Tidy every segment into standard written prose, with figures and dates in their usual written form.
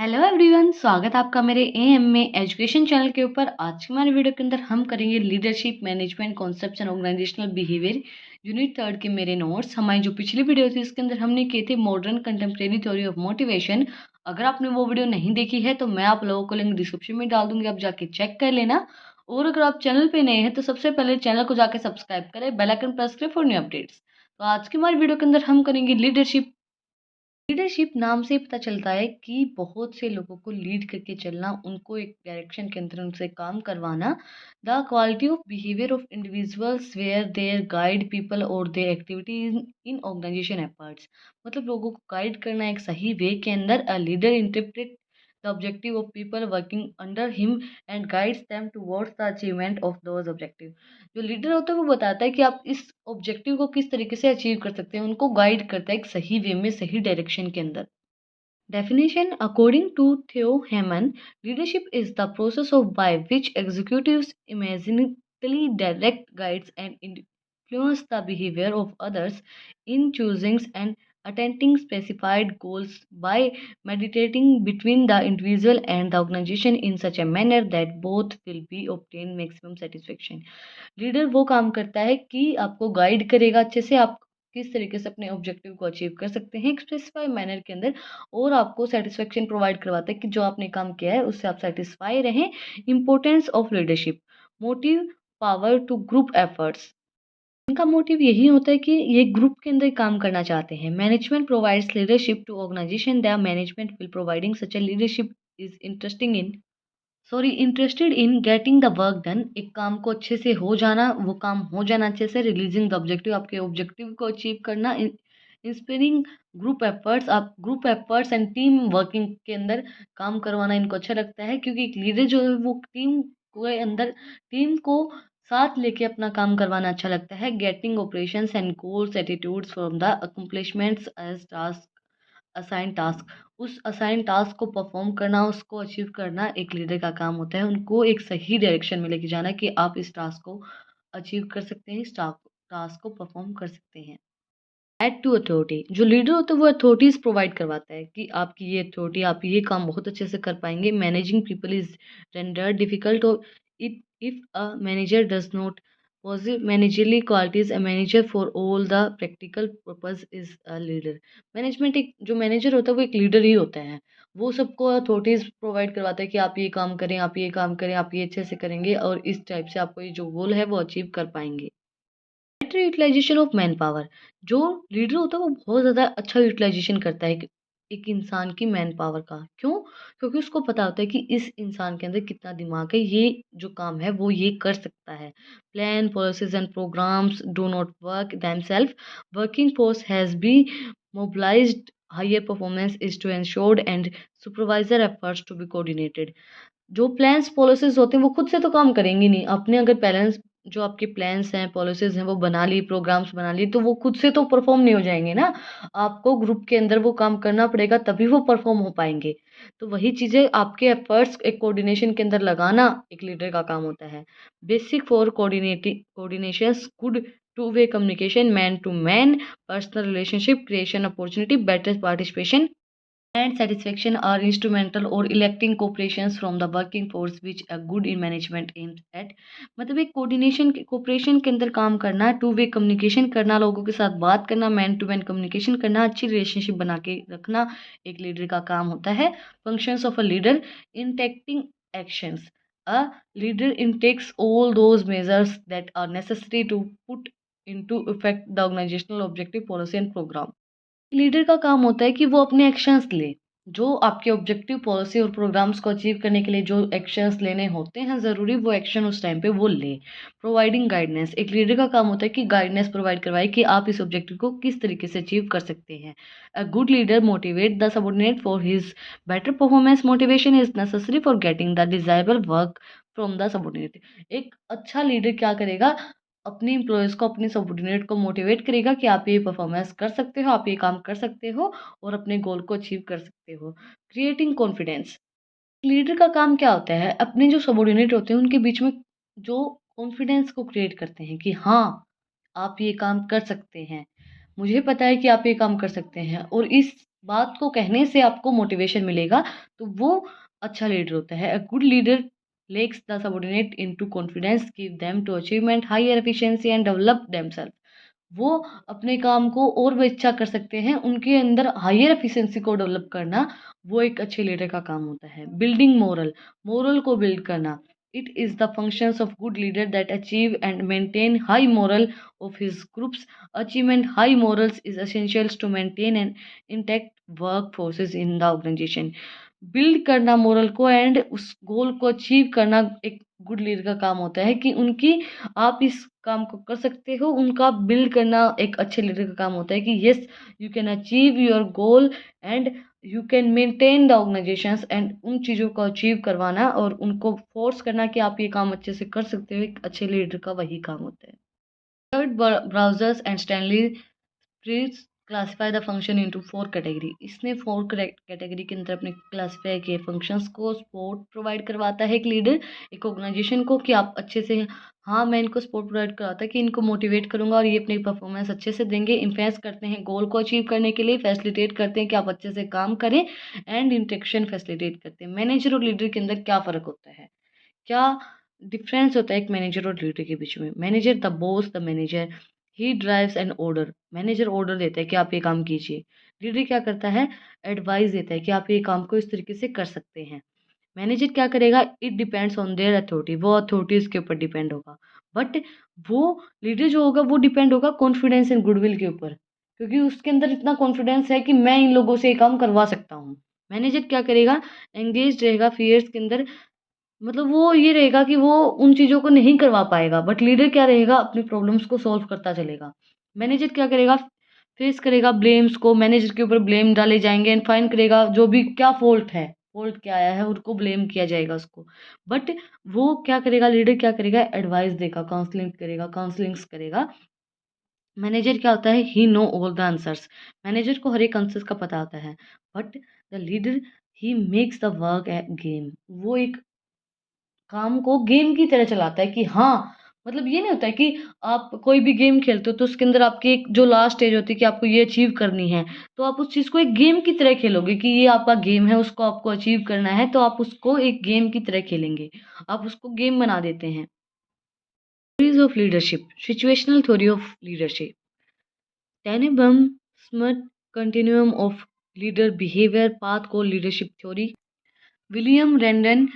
Hello everyone, स्वागत है आपका मेरे एएमए एजुकेशन चैनल के ऊपर। आज की हमारे वीडियो के अंदर हम करेंगे leadership management concepts and organisational behaviour unit 3 के मेरे नोट्स। हमारी जो पिछली वीडियो थी इसके अंदर हमने किए थे modern contemporary theory of motivation. अगर आपने वो वीडियो नहीं देखी है तो मैं आप लोगों को लिंक डिस्क्रिप्शन में डाल दूंगी, आप जाके चेक कर लेना। और अगर आप चैनल पे नए हैं तो सबसे पहले चैनल को जाके सब्सक्राइब करें, बेल आइकन प्रेस करें फॉर न्यू अपडेट्स। तो आज की हमारी वीडियो के अंदर हम करेंगे लीडरशिप। लीडरशिप नाम से ही पता चलता है कि बहुत से लोगों को लीड करके चलना, उनको एक डायरेक्शन के अंदर उनसे काम करवाना। The quality of behaviour of individuals where their guide people और their activities in organisation efforts. मतलब लोगों को गाइड करना एक सही वे के अंदर। A leader interpret the objective of people working under him and guides them towards the achievement of those objective. जो लीडर होता है वो बताता है कि आप इस ऑब्जेक्टिव को किस तरीके से अचीव कर सकते हैं, उनको गाइड करता है एक सही वे में, सही डायरेक्शन के अंदर। Definition according to Theo Hamann, leadership is the process of by which executives imaginatively direct, guides, and influence the behavior of others in choosing and attaining specified goals by meditating between the individual and the organization in such a manner that both will be obtain maximum satisfaction। Leader वो काम करता है कि आपको guide करेगा अच्छे से, आप किस तरीके से अपने ऑब्जेक्टिव को अचीव कर सकते हैं एक स्पेसिफाई मैनर के अंदर, और आपको सेटिस्फेक्शन प्रोवाइड करवाता है कि जो आपने काम किया है उससे आप सेटिस्फाई रहें। Importance of leadership, motive, power to group efforts. इनका मोटिव यही होता है कि ये ग्रुप के अंदर काम करना चाहते हैं। Management provides leadership to organisation, the management will providing such a leadership is interested in getting the work done. एक काम को अच्छे से हो जाना, वो काम हो जाना अच्छे से। रिलीजिंग द ऑब्जेक्टिव, आपके ऑब्जेक्टिव को अचीव करना। इंस्पायरिंग ग्रुप एफर्ट्स, आप group efforts and team working के अंदर काम करवाना इनको अच्छा लगता है, क्योंकि एक लीडर जो है वो टीम के अंदर टीम को साथ लेके अपना काम करवाना अच्छा लगता है। Getting operations and goals attitudes from the accomplishments as task, assign task. उस असाइन टास्क को परफॉर्म करना, उसको अचीव करना एक लीडर का काम होता है। उनको एक सही डायरेक्शन में लेके जाना कि आप इस टास्क को अचीव कर सकते हैं, इस टास्क को परफॉर्म कर सकते हैं। एड टू अथॉरिटी, जो लीडर होता है वो अथॉरिटीज प्रोवाइड करवाता है कि आपकी ये अथॉरिटी, आप ये काम बहुत अच्छे से कर पाएंगे। Managing people is render difficult, और it if a manager does not possess managerial qualities, a manager for all the practical purpose is a leader। Management, एक जो मैनेजर होता है वो एक लीडर ही होता है। वो सबको अथॉरिटीज प्रोवाइड करवाता है कि आप ये काम करें, आप ये काम करें, आप ये अच्छे से करेंगे और इस टाइप से आपको ये जो गोल है वो अचीव कर पाएंगे। Better utilisation of manpower, जो लीडर होता है वो बहुत ज़्यादा अच्छा यूटिलाइजेशन करता है एक इंसान की मैन पावर का। क्यों? क्योंकि उसको पता होता है कि इस इंसान के अंदर कितना दिमाग है, ये जो काम है वो ये कर सकता है। Plan, policies and programmes do not work themself, working force has be mobilised, higher performance is to ensured and supervisor efforts to be coordinated. जो प्लान्स पॉलिसीज होते हैं वो खुद से तो काम करेंगे नहीं। आपने अगर बैलेंस, जो आपके प्लान्स हैं, पॉलिसीज हैं, वो बना ली, प्रोग्राम्स बना लिए, तो वो खुद से तो परफॉर्म नहीं हो जाएंगे ना। आपको ग्रुप के अंदर वो काम करना पड़ेगा, तभी वो परफॉर्म हो पाएंगे। तो वही चीज़ें आपके एफर्ट्स एक कोऑर्डिनेशन के अंदर लगाना एक लीडर का काम होता है। Basic for coordination, good two way communication, man to man, personal relationship, creation opportunity, better participation and satisfaction are instrumental or electing cooperations from the working force which a good in management aims at। मतलब एक coordination cooperation के अंदर काम करना, to way communication करना, लोगों के साथ बात करना, मैन टू मैन कम्युनिकेशन करना, अच्छी रिलेशनशिप बना के रखना एक लीडर का काम होता है। Functions of a leader in taking actions, a leader in takes all those measures that are necessary to put into effect the organizational objective, policy and program। Leader का काम होता है कि वो अपने एक्शंस ले, जो आपके ऑब्जेक्टिव, पॉलिसी और प्रोग्राम्स को अचीव करने के लिए जो एक्शंस लेने होते हैं ज़रूरी, वो एक्शन उस टाइम पे वो ले। प्रोवाइडिंग गाइडेंस, एक लीडर का काम होता है कि गाइडेंस प्रोवाइड करवाए कि आप इस ऑब्जेक्टिव को किस तरीके से अचीव कर सकते हैं। अ good leader motivate the subordinate for his better performance, motivation is necessary for getting the desirable work from the subordinate. एक अच्छा लीडर क्या करेगा, अपने एम्प्लॉयज़ को, अपने सबऑर्डिनेट को मोटिवेट करेगा कि आप ये परफॉर्मेंस कर सकते हो, आप ये काम कर सकते हो और अपने गोल को अचीव कर सकते हो। क्रिएटिंग कॉन्फिडेंस, लीडर का काम क्या होता है, अपने जो सबऑर्डिनेट होते हैं उनके बीच में जो कॉन्फिडेंस को क्रिएट करते हैं कि हाँ, आप ये काम कर सकते हैं, मुझे पता है कि आप ये काम कर सकते हैं, और इस बात को कहने से आपको मोटिवेशन मिलेगा, तो वो अच्छा लीडर होता है। A good leader takes the subordinate into confidence, give them to achievement higher efficiency and develop themselves. वो अपने काम को और भी अच्छा कर सकते हैं, उनके अंदर हायर एफिशिएंसी को डेवलप करना, वो एक अच्छे लीडर का काम होता है। बिल्डिंग मोरल, मोरल को बिल्ड करना, it is the functions of good leader that achieve and maintain high morale of his groups. Achievement high morals is essentials to maintain an intact work forces in the organisation. Build करना morale को and उस goal को achieve करना एक good leader का काम होता है, कि उनकी, आप इस काम को कर सकते हो, उनका बिल्ड करना एक अच्छे लीडर का काम होता है कि yes you can achieve your goal and you can maintain the organisations, and उन चीज़ों को अचीव करवाना और उनको फोर्स करना कि आप ये काम अच्छे से कर सकते हो, एक अच्छे लीडर का वही काम होता है। Third, browsers and Stanley please classify the function into four category. इसने फोर कैटेगरी के अंदर अपने क्लासीफाई किए फंक्शंस को। सपोर्ट प्रोवाइड करवाता है एक लीडर एक ऑर्गेनाइजेशन को, कि आप अच्छे से, हाँ मैं इनको सपोर्ट प्रोवाइड करवाता है कि इनको मोटिवेट करूंगा और ये अपनी परफॉर्मेंस अच्छे से देंगे। इन्फ्लुएंस करते हैं गोल को अचीव करने के लिए, फैसिलिटेट करते हैं कि आप अच्छे से काम करें, एंड इंटरेक्शन फैसिलिटेट करते हैं। मैनेजर और लीडर के अंदर क्या फ़र्क होता है, क्या डिफरेंस होता है एक मैनेजर और लीडर के बीच में? Manager, the boss, the manager, he drives an order. Manager order देता है कि आप ये काम कीजिए। लीडर क्या करता है? एडवाइस देता है कि आप ये काम को इस तरीके से कर सकते हैं। मैनेजर क्या करेगा? It depends on their authority, वो अथॉरिटी उसके ऊपर डिपेंड होगा। बट वो लीडर जो होगा वो डिपेंड होगा कॉन्फिडेंस एंड गुडविल के ऊपर, क्योंकि उसके अंदर इतना कॉन्फिडेंस है कि मैं इन लोगों से ये काम करवा सकता हूँ। मैनेजर क्या करेगा? एंगेज रहेगा फियर्स के अंदर, मतलब वो ये रहेगा कि वो उन चीज़ों को नहीं करवा पाएगा, बट लीडर क्या रहेगा? अपनी प्रॉब्लम्स को सॉल्व करता चलेगा। मैनेजर क्या करेगा? फेस करेगा ब्लेम्स को, मैनेजर के ऊपर ब्लेम डाले जाएंगे, एंड फाइंड करेगा जो भी क्या फॉल्ट है, फॉल्ट क्या आया है उनको ब्लेम किया जाएगा उसको। बट वो क्या करेगा? लीडर क्या करेगा? एडवाइस देगा, काउंसलिंग करेगा, काउंसलिंग्स करेगा। मैनेजर क्या होता है? He know all the answers. Manager को हर एक आंसर्स का पता होता है, but the leader, he makes the work a game. वो एक काम को गेम की तरह चलाता है, कि हाँ, मतलब ये नहीं होता है कि आप कोई भी गेम खेलते हो तो उसके अंदर आपकी एक जो लास्ट स्टेज होती है कि आपको ये अचीव करनी है, तो आप उस चीज़ को एक गेम की तरह खेलोगे, कि ये आपका गेम है, उसको आपको अचीव करना है, तो आप उसको एक गेम की तरह खेलेंगे, आप उसको गेम बना देते हैं। Theories of leadership, situational theory of leadership, Tannenbaum Schmidt continuum of leader behaviour path goal leadership theory, William Reddin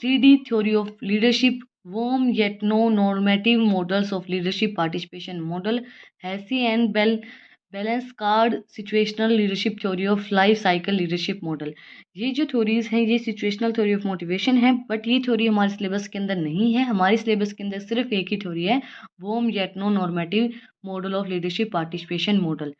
3D theory of leadership, warm yet no normative models of leadership participation model, Hesse and balance card situational leadership theory of life cycle leadership model. ये जो theories हैं ये situational theory of motivation है, but ये theory हमारे syllabus के अंदर नहीं है। हमारे सिलेबस के अंदर सिर्फ एक ही थ्योरी है, Vroom Yetton no normative model of leadership participation model.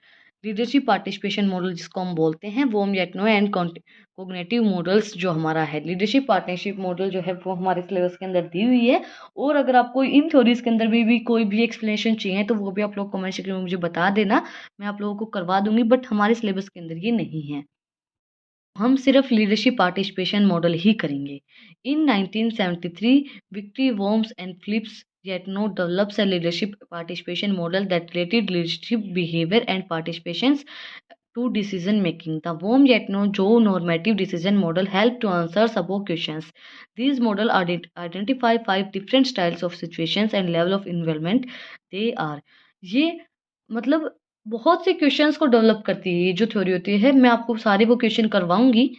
Leadership participation model जिसको हम बोलते हैं, Vroom Yetton no and cognitive models जो हमारा है। लीडरशिप पार्टनरशिप मॉडल जो है वो हमारे सिलेबस के अंदर दी हुई है, और अगर आपको इन थ्योरीज के अंदर भी कोई भी एक्सप्लेनेशन चाहिए तो वो भी आप लोग कमेंट सेक्शन में मुझे बता देना, मैं आप लोगों को करवा दूंगी, बट हमारे सिलेबस के अंदर ये नहीं है। हम सिर्फ लीडरशिप पार्टिसिपेशन मॉडल ही करेंगे। इन 1973 विक्ट्री वोम्स and Phillips yet no develops a leadership participation model that related leadership behavior and participations to decision making. The Wom yet no Joe normative decision model help to answer above questions. These model identify 5 different styles of situations and level of involvement they are. ये मतलब बहुत से questions को develop करती है ये जो theory होती है, मैं आपको सारे वो क्वेश्चन करवाऊंगी।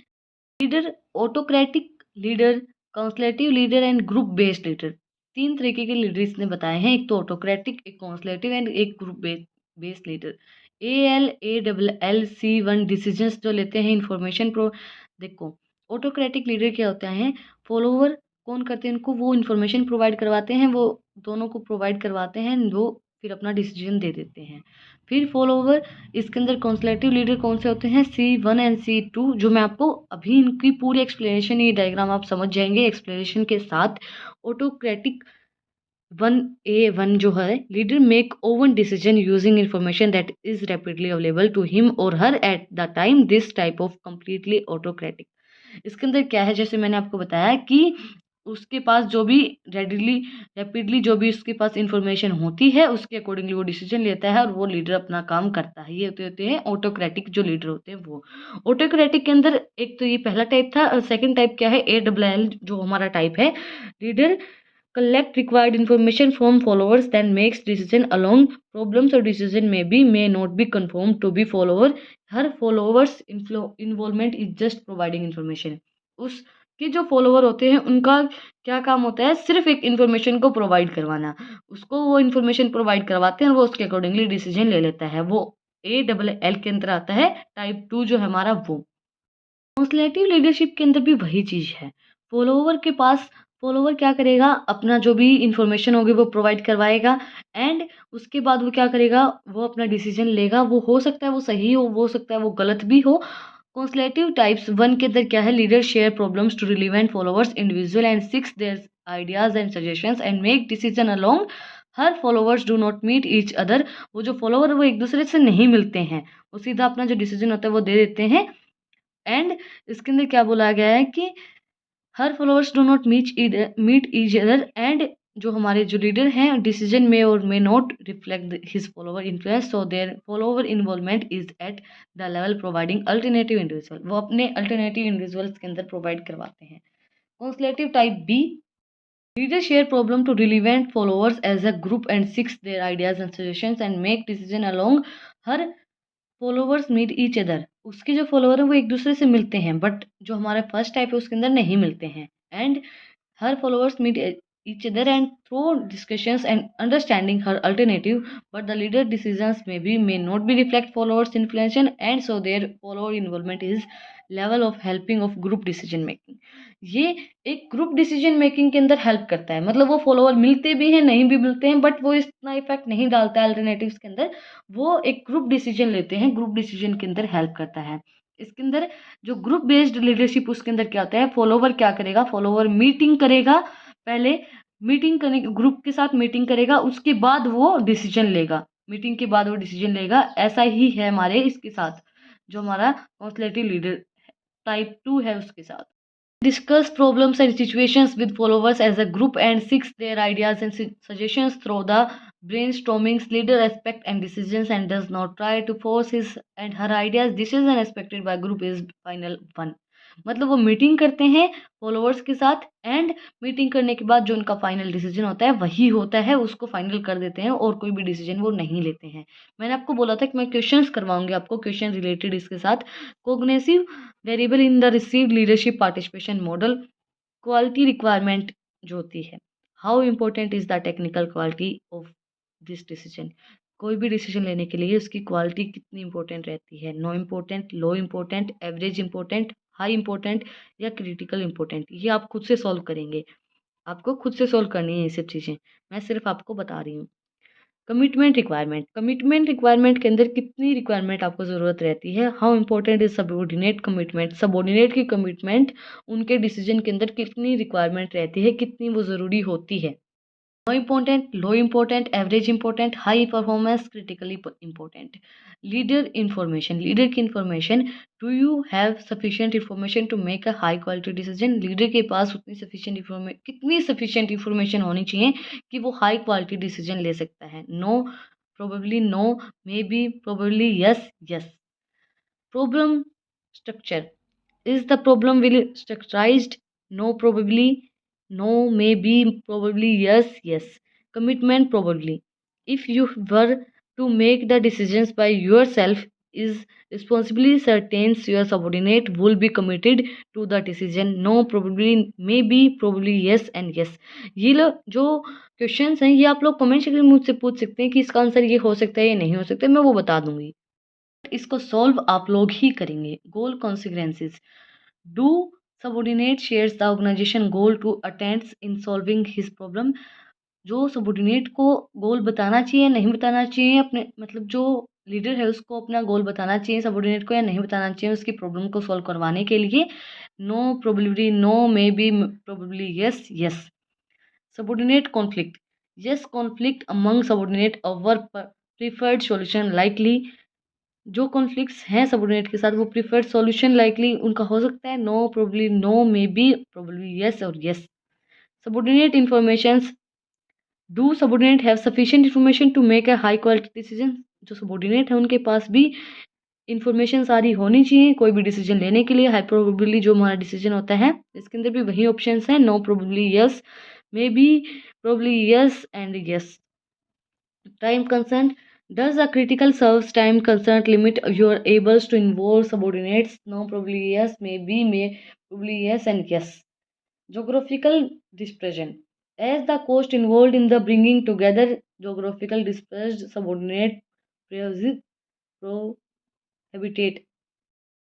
Leader, autocratic leader, consultative leader and group based leader, तीन तरीके के लीडर इसने बताए हैं, एक तो ऑटोक्रेटिक, एक कंसलेटिव एंड एक group based leader. ALALC1 decisions जो लेते हैं इंफॉर्मेशन प्रो, देखो ऑटोक्रेटिक लीडर क्या होता है? फॉलोवर कौन करते हैं उनको, वो इन्फॉर्मेशन प्रोवाइड करवाते हैं, वो दोनों को प्रोवाइड करवाते हैं, वो फिर अपना डिसीजन दे देते हैं। फिर फॉलोवर, इसके अंदर कॉन्सलेटिव लीडर कौन से होते हैं? C1 एंड C2, जो मैं आपको अभी इनकी पूरी एक्सप्लेनेशन, ये डायग्राम आप समझ जाएंगे एक्सप्लेनेशन के साथ। ऑटोक्रेटिक 1A1 जो है, leader make own decision using information that is rapidly available to him और her at the time, this type of completely autocratic. इसके अंदर क्या है, जैसे मैंने आपको बताया कि उसके पास जो भी रैपिडली जो भी उसके पास इंफॉर्मेशन होती है उसके अकॉर्डिंगली वो डिसीजन लेता है और वो लीडर अपना काम करता है। ये होते हैं ऑटोक्रेटिक जो लीडर होते हैं वो। ऑटोक्रेटिक के अंदर एक तो ये पहला टाइप था, और सेकंड टाइप क्या है, ALL जो हमारा टाइप है, leader collect required information from followers then makes decision along problems or decision may not be conformed to be follower। Her followers involvement is just providing information। उसके जो follower होते हैं उनका क्या काम होता है, सिर्फ एक इन्फॉर्मेशन को प्रोवाइड करवाना। उसको वो इन्फॉर्मेशन प्रोवाइड करवाते हैं और वो उसके अकॉर्डिंगली डिसीजन ले लेता है। वो ALL के अंदर आता है। टाइप 2 जो है हमारा वो। कॉन्सलेटिव लीडरशिप के अंदर भी वही चीज़ है। फॉलोवर के पास फॉलोवर क्या करेगा, अपना जो भी इंफॉर्मेशन होगी वो प्रोवाइड करवाएगा एंड उसके बाद वो क्या करेगा, वो अपना डिसीजन लेगा। वो हो सकता है वो सही हो सकता है वो गलत भी हो। कॉन्सलेटिव टाइप्स 1 के अंदर क्या है, leader share problems to relevant followers individual and seeks their ideas and suggestions and make decision along. हर followers do not meet each other. वो जो फॉलोवर वो एक दूसरे से नहीं मिलते हैं, वो सीधा अपना जो डिसीजन होता है वो दे देते हैं। एंड इसके अंदर क्या बोला गया है कि हर followers do not meet each other and जो हमारे जो लीडर हैं डिसीजन में और may not reflect his follower influence, so their follower involvement is at the level providing alternative individual. वो अपने अल्टरनेटिव इंडिविजुअल्स के अंदर प्रोवाइड करवाते हैं। Consultative type B, leader share problem to relevant followers as a group and seeks their ideas and suggestions and make decision along. हर followers meet each other, उसके जो follower है वो एक दूसरे से मिलते हैं, बट जो हमारा फर्स्ट टाइप है उसके अंदर नहीं मिलते हैं। एंड हर followers meet each other and through discussions and understanding her alternative, but the leader decisions may not be reflect followers influence and so their follower involvement is level of helping of group decision making। ये एक group decision making के अंदर help करता है। मतलब वो follower मिलते भी हैं नहीं भी मिलते हैं, बट वो इतना इफेक्ट नहीं डालता है अल्टरनेटिव्स के अंदर। वो एक ग्रुप डिसीजन लेते हैं, ग्रुप डिसीजन के अंदर हेल्प करता है। इसके अंदर जो ग्रुप बेस्ड लीडरशिप उसके अंदर क्या होता है, फॉलोवर क्या करेगा, फॉलोवर मीटिंग करेगा, पहले मीटिंग करने ग्रुप के साथ मीटिंग करेगा, उसके बाद वो डिसीजन लेगा। मीटिंग के बाद वो डिसीजन लेगा। ऐसा ही है हमारे इसके साथ जो हमारा कॉन्सलेटिव लीडर टाइप 2 है उसके साथ। Discuss problems and situations with followers as a group and seeks their ideas and suggestions through the brainstorming's leader aspect and decisions and does not try to force his and her ideas। Decision expected by group is final one। मतलब वो meeting करते हैं followers के साथ and meeting करने के बाद जो उनका फाइनल डिसीजन होता है वही होता है, उसको फाइनल कर देते हैं और कोई भी डिसीजन वो नहीं लेते हैं। मैंने आपको बोला था कि मैं क्वेश्चंस करवाऊंगी आपको, क्वेश्चन रिलेटेड इसके साथ। Cognitive variable in the received leadership participation model. Quality requirement जो होती है, how important is the technical quality of this decision. कोई भी डिसीजन लेने के लिए उसकी क्वालिटी कितनी इंपॉर्टेंट रहती है, no important, low important, average important, high important या क्रिटिकल इम्पोर्टेंट। ये आप खुद से सॉल्व करेंगे, आपको खुद से सॉल्व करनी है ये सब चीज़ें, मैं सिर्फ आपको बता रही हूँ। कमिटमेंट रिक्वायरमेंट के अंदर कितनी रिक्वायरमेंट आपको ज़रूरत रहती है, how important is subordinate commitment. Subordinate की कमिटमेंट उनके डिसीजन के अंदर कितनी रिक्वायरमेंट रहती है, कितनी वो ज़रूरी होती है। No important, low important, average important, high performance, critically important. Leader information, leader की information, do you have sufficient information to make a high quality decision. Leader के पास उतनी सफिशिएंट इंफॉर्मेशन, कितनी सफिशिएंट इंफॉर्मेशन होनी चाहिए कि वो हाई क्वालिटी डिसीजन ले सकता है। No, probably no, maybe, probably yes, yes. Problem structure, is the problem will structurized? No, probably. No, maybe, probably, yes, yes. Commitment, probably. If you were to make the decisions by yourself, is responsibly certain your subordinate will be committed to the decision? No, probably, maybe, probably, yes and yes। ये लोग जो questions हैं ये आप लोग comment section में मुझसे पूछ सकते हैं कि इसका आंसर ये हो सकता है या नहीं हो सकता है, मैं वो बता दूंगी। इसको सॉल्व आप लोग ही करेंगे। Goal consequences, do subordinate shares the organization goal to attends in solving his problem. जो सबॉर्डिनेट को गोल बताना चाहिए नहीं बताना चाहिए, अपने मतलब जो लीडर है उसको अपना गोल बताना चाहिए सबॉर्डिनेट को या नहीं बताना चाहिए उसकी प्रॉब्लम को सॉल्व करवाने के लिए। No, probably, no, maybe, probably, yes, yes. Subordinate conflict, yes, conflict among subordinate over preferred solution likely. जो कॉन्फ्लिक्ट्स हैं सबऑर्डिनेट के साथ वो प्रीफर्ड सॉल्यूशन लाइकली उनका हो सकता है। No, probably, no, maybe, probably, yes और yes. Subordinate informations, do subordinate have sufficient information to make a high quality decision. जो सबऑर्डिनेट है उनके पास भी इन्फॉर्मेशन सारी होनी चाहिए कोई भी डिसीजन लेने के लिए। हाई प्रोबेबिली जो हमारा डिसीजन होता है, इसके अंदर भी वही ऑप्शंस हैं, no probably yes, maybe, probably yes and yes. Time concern, does a critical serves time consent limit your able to involve subordinates? No, probably yes, maybe, may, probably yes and yes. Geographical dispersion, as the cost involved in the bringing together geographical dispersed subordinate prohibitate।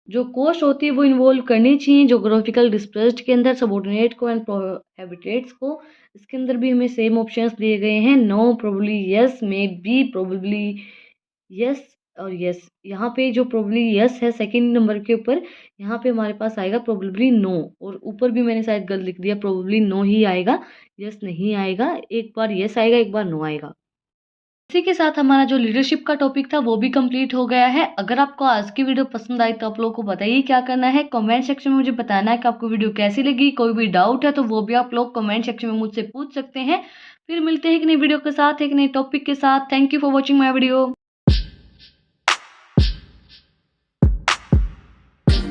जो cost होती है वो involve करनी चाहिए geographical dispersed के अंदर subordinate को and habitats को। इसके अंदर भी हमें सेम ऑप्शंस दिए गए हैं, no, probably yes, maybe, probably yes और यस। यहाँ पे जो प्रोबेबली यस है सेकंड नंबर के ऊपर, यहाँ पे हमारे पास आएगा प्रोबेबली नो, और ऊपर भी मैंने शायद गलत लिख दिया, प्रोबेबली नो ही आएगा, यस नहीं आएगा। एक बार यस आएगा, एक बार नो आएगा। इसी के साथ हमारा जो लीडरशिप का टॉपिक था वो भी कंप्लीट हो गया है। अगर आपको आज की वीडियो पसंद आई तो आप लोगों को बताइए क्या करना है, कमेंट सेक्शन में मुझे बताना है कि आपको वीडियो कैसी लगी। कोई भी डाउट है तो वो भी आप लोग कमेंट सेक्शन में मुझसे पूछ सकते हैं। फिर मिलते हैं एक नई वीडियो के साथ, एक नए टॉपिक के साथ। Thank you for watching my video.